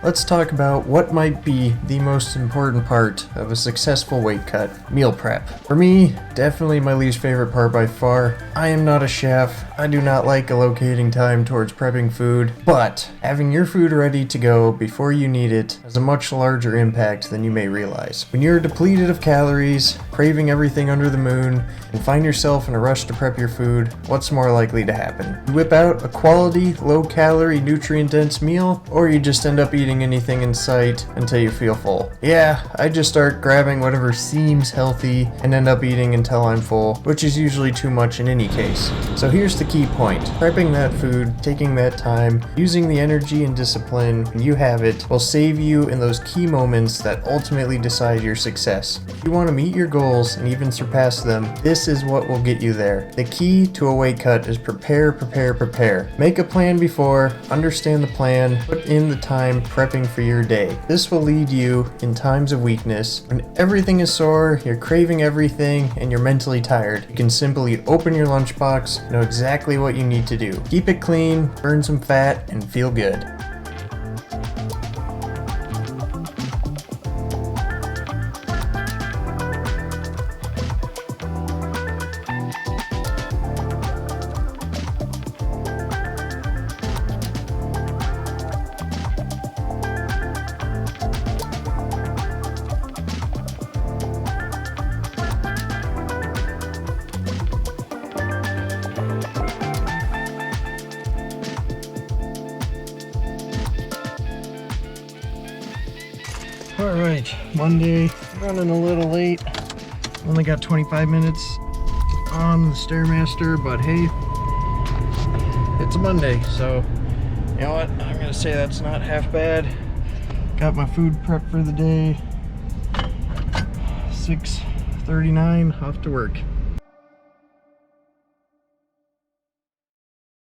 let's talk about what might be the most important part of a successful weight cut: meal prep. For me, definitely my least favorite part by far. I am not a chef. I do not like allocating time towards prepping food, but having your food ready to go before you need it has a much larger impact than you may realize. When you're depleted of calories, craving everything under the moon, and find yourself in a rush to prep your food, what's more likely to happen? You whip out a quality, low-calorie, nutrient-dense meal, or you just end up eating anything in sight until you feel full. Yeah, I just start grabbing whatever seems healthy and end up eating until I'm full, which is usually too much in any case. So here's the key point. Prepping that food, taking that time, using the energy and discipline when you have it will save you in those key moments that ultimately decide your success. If you want to meet your goals and even surpass them, this is what will get you there. The key to a weight cut is prepare, prepare, prepare. Make a plan before, understand the plan, put in the time prepping for your day. This will lead you in times of weakness. When everything is sore, you're craving everything, and you're mentally tired, you can simply open your lunchbox, know exactly what you need to do. Keep it clean, burn some fat, and feel good. Alright, Monday, running a little late. Only got 25 minutes on the Stairmaster, but hey, it's a Monday, so you know what? I'm gonna say that's not half bad. Got my food prepped for the day. 6:39, off to work.